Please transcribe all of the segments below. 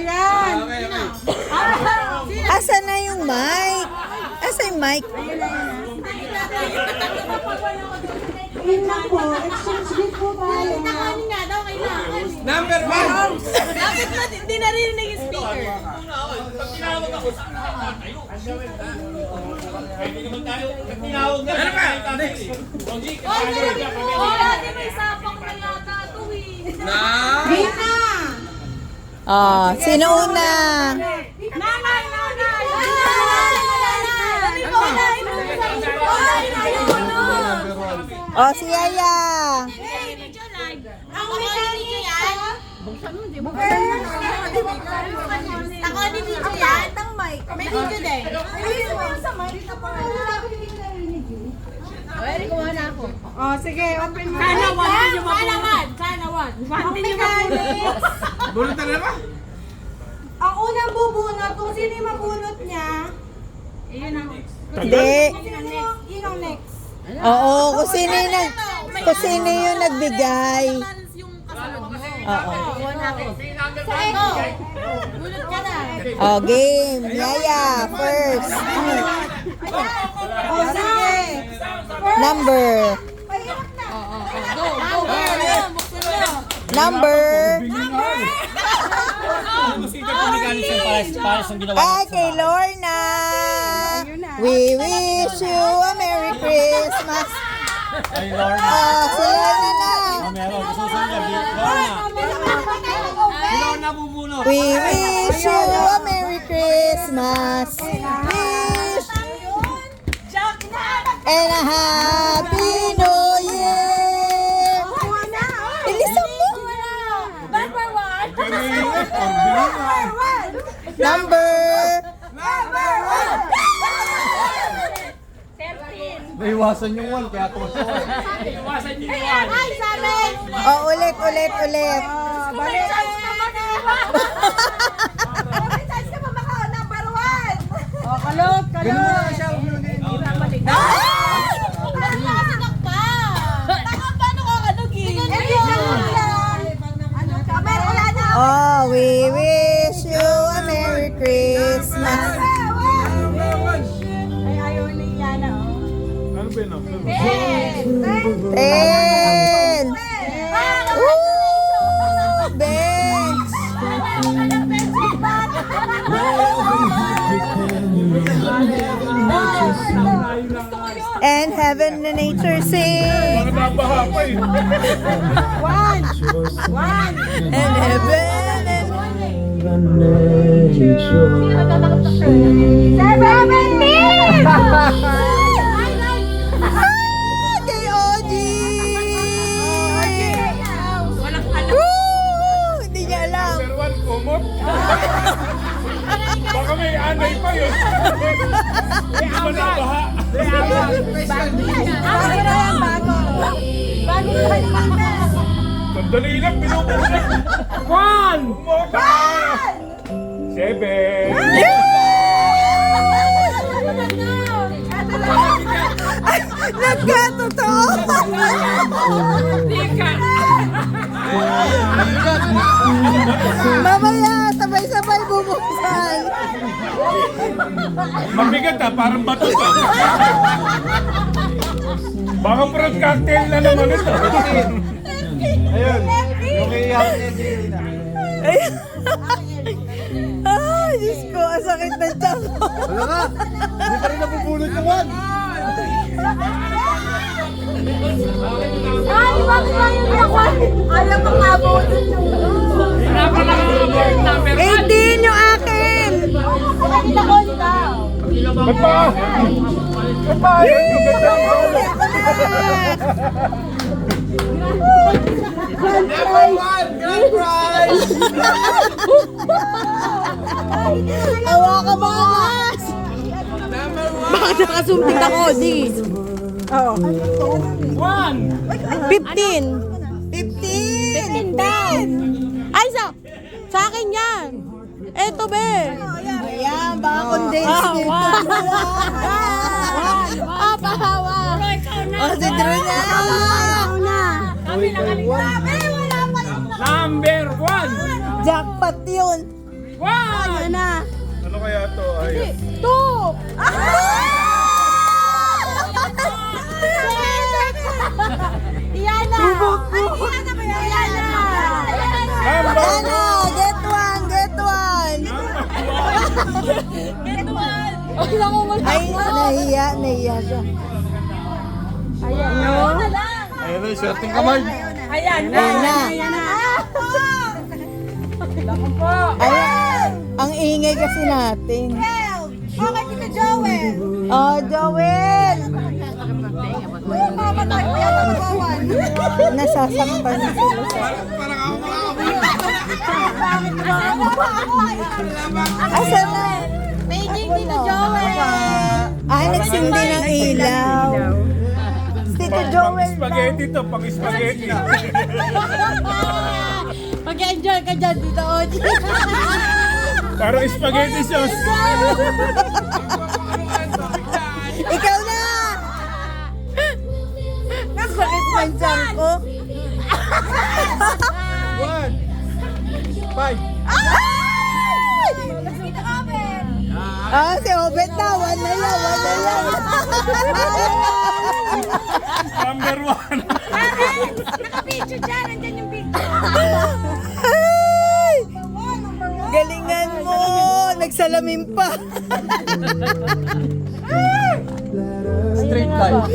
yan. Asa na yung mic? Asa yung mic? Yun lang po. Exchange gift po tayo. Nakanin nga daw kailangan. Number 1! Dapat na hindi narinig yung speaker. Ano ba? Next! Dati may sapak na yata ito eh. Game na. Oh, sino una? Nanay! Oh, si Yaya. Ako ni video yan. Ako ni video yan. May video din. Ay, kuha na ako. Oh, sige, open mo. Sana one. Hindi nyo mabunot. Bulot na ba? Ang unang bubunot, kung sino yung mabunot niya, Hindi. yun ang next. Oo, kung sino yung nagbigay. Yung kasunod mo. Oo. Kuha na ako. Eko, bunot ka na. Oh, game. Yaya, first. Oh, sige. Number. Go. Buksan mo. Number. Ay, kay Lorna. We wish you a Merry Christmas. Oh, si Lorna na. We wish you a Merry Christmas. Wish and a Happy New Year. Bilisan mo. Number. Naiwasan yung 1 kaya ito. Ay, sabi! Oh, ulit. Balik. Oh, kalot. Ganun na lang siya. Oh, we wish you a Merry Christmas. Ano ba yun? 10. Woo! Bench. And heaven and nature sing. Nabaha pa eh. One. And heaven and 17! kay Oji. Woo! Hindi niya alam. Number 1, kumot. Baka may anay pa yun. Hindi ba nabaha? Bago na yan. Sandali lang, pinupunan. 1! Kumota! 7! Nagkatotoo. Mamaya, sabay-sabay bubuksan. Mabigat ah, parang bato to. Baka parang cocktail na naman ito. Ayun, yung iyak niya din. Ah, Diyos ko, ang sakit ng tiyan ko. Wala ka, hindi pa rin napupulot yung 1. Ay, bakit ba yun ako? Ayaw pang abutin yung... 18 yung akin. Kanina ko daw. Ba't pa? Ba't pa? Ayun, yung ganda ng bola. Hawakan mo angas. Bakit nakasumting ako, di? Oo. 1! 15. 15 daw. Ay, sa akin yan. Eto, be. Ayan, baka condense dito. Papahawa. O, si Drew na. Number 1! Jackpot yun. Ayan na. Ano kaya to? Ay, 2. Iana! Iana ba yan? Iana! number Ano? Get one, get one. Ay, naku, ay, nahiya siya. Ayan, no? Ayun na, shorting kamay. Ayan Ayan na. Ayan na! Ayan. Ang ingay kasi natin. Okay, Tita Joel! Oh, Joel! Mamatay pa yan ang bawan. Nasasaktan na sila. Asan na? Paging Tita Joel! Ah, nagsindi ng ilaw. Tito Joel Spaghetti to, pang spaghetti. Mag-enjoy ka dyan, Tita Oji. Parang spaghetti sauce. Ikaw na! Nasakit man dyan ko. 1, 5. Tita Oben! Ah, si Obet na. One na yan, one na yan. Number 1. Naka-picture dyan, nandyan yung picture. Ay! Galingan mo! Nagsalamin pa. Straight line. 11!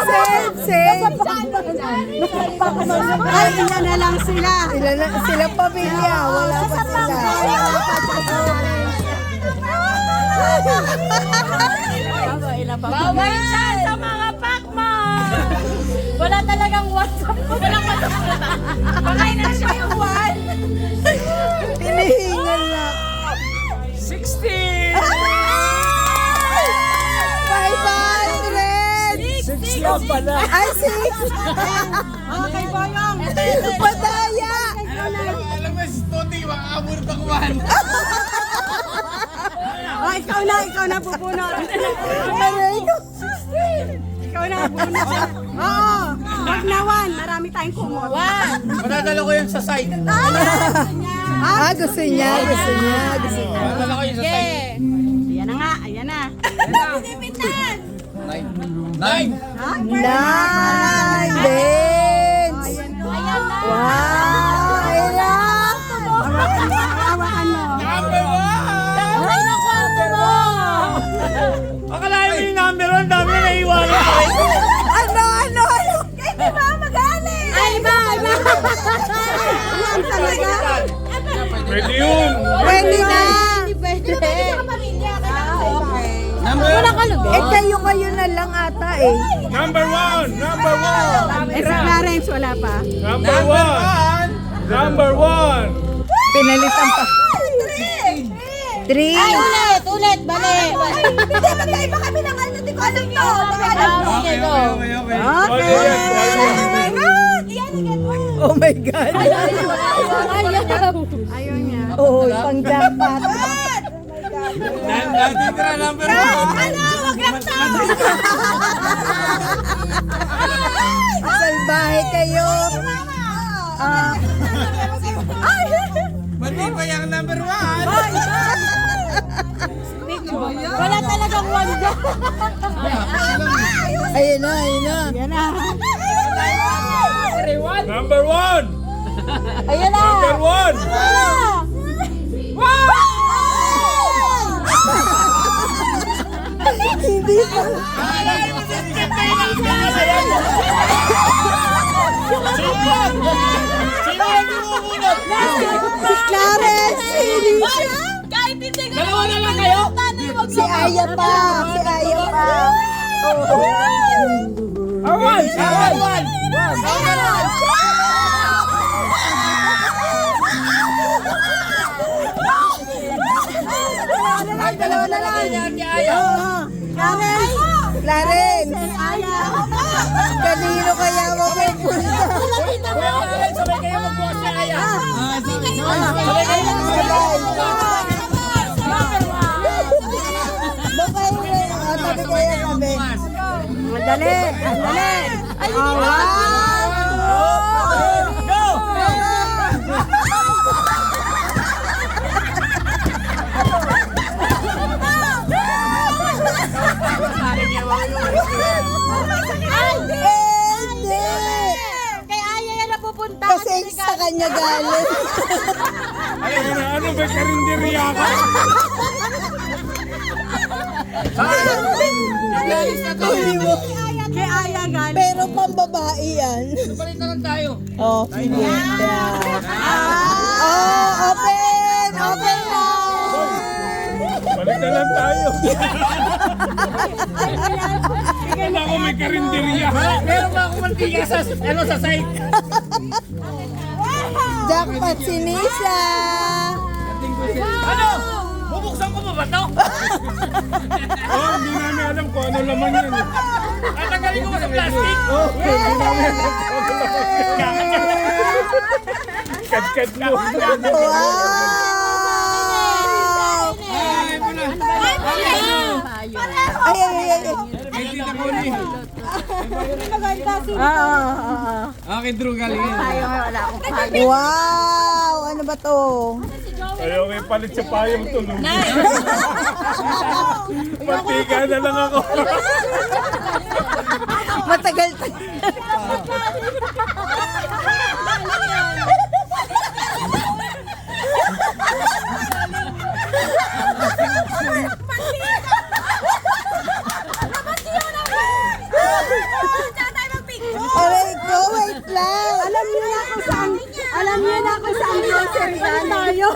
Same, same. Ay, ilan na lang sila. Sila pamilya. Wala pa sila. Bawal siya sa mga pakma! Wala talagang WhatsApp. Walang WhatsApp. Pakain na siya yung one. Hinihingal na. 60. 500! 6 lang pala. Ay, 6! Okay, Boyong. Padaya! Alam mo, si Toti, makakamur ng 1. Oh, ikaw na pupuno. Aray ko. Ikaw na pupuno. Oo. Wag na one. Marami tayong kumot. One. Madadala ko yun sa side. Ah, gusto niya, gusto niya, gusto niya. Madadala ko yun sa side. Ayan na nga. Ayan na. 9. 9. Nine! Dance! Ayan na. Wow! Ayan! Hawakan mo. Number 1. Ay, naku, mo. Akalain mo yung number 1, dami na naiwanan. Ano? Hindi ba magaling? Ay, ba? Ayan talaga. Pwede yun. Pwede na! Pwede sa pamilya. Okay. Number Eh, kayo na lang ata eh. Number 1. Number 1. Eh, sa Clarence, wala pa. Number 1. Number 1. Pinalitan pa. 3. Ulit, bali. Hindi, magkaiba kami ng ano, hindi ko alam to. Okay, okay, okay. Okay. Oh my God! Ayaw niya. Oh, pang jackpot. Natitira number 1. Ano, wag lang to. Salbahe kayo. Ah, Ba't di ba yung number 1? Wala talagang one dyan. ayun na, ayun na. Yan na. Number 1. Ayun na. Number 1. Hindi pa. Sino yung bumubulat? Si Clarence, si Alicia. Kahit hindi ko Dalawa na lang kayo? Si Aya pa. Si Aya pa. Oh. Awan! Awan! Dalawa na lang. Clarence. Clarence. Kanino kaya mapupunta? Sabay kayo magbukas na kaya. Sabay. Baka yun. Tabi kaya sabi. Madali, madali. One, two, Go! pupunta. Kasi sa kanya galing. Ano ba karinderiya ka? Huli mo. Kay Aya galing. Pero pambabae yan. Balik na lang tayo. Oh, sige. Oh, open! Open na! Balik na lang tayo. Wala ko may karinderiya. Meron ba akong mantika sa site? Jackpot si Nisa! Ano? Bubuksan ko ba to? Oh, hindi namin alam kung ano laman yan. Tatanggalin ko ba sa plastic? Kat-kat mo. Wow! Ay, ay, ay, ay. Ay, tita ko ni. Okay, Drew, galing yan. Wow! Ano ba to? Ayaw may palit sa payong tulog. Mantika na lang ako. Matagal to. Aray ko, wait lang. Alam niyo na kung saan grocery tayo.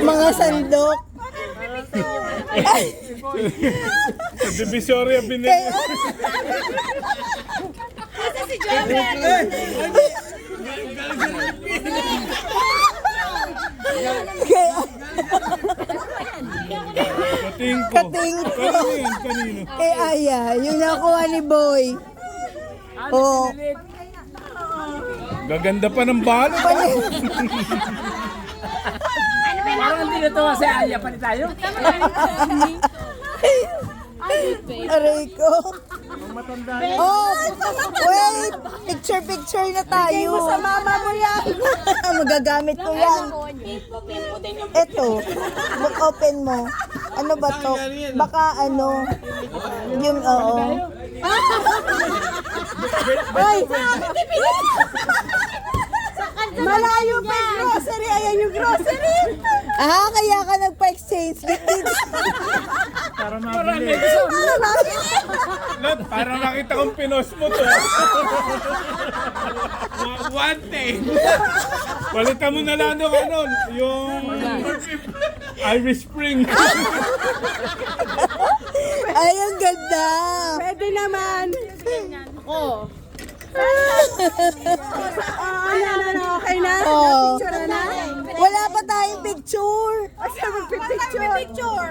Mga sandok. Sa Divisoria binili. Kaya, Kating ko. kating ko. Kanino yan? Kanino? Kay Aya, yung nakuha ni Boy. Oh, Gaganda pa ng balot. Parang hindi na to si Aya pa tayo. aray ko. Oh, wait! Picture na tayo. Sa mama mo yan. Magagamit ko yan. Eto, open mo. Ano ba to? Baka ano, yung oo. Ay! Malayo pa yung grocery. Ayan yung grocery. Ah, kaya ka nagpa-exchange. Para mabili. Lot, parang nakita kong pinost mo to. One thing. Palitan mo na lang yung ano, yung Irish Spring. Ay, ang ganda. Pwede naman. Oh. Okay na? Oh. Picture na? Wala pa tayong picture. Picture. Picture.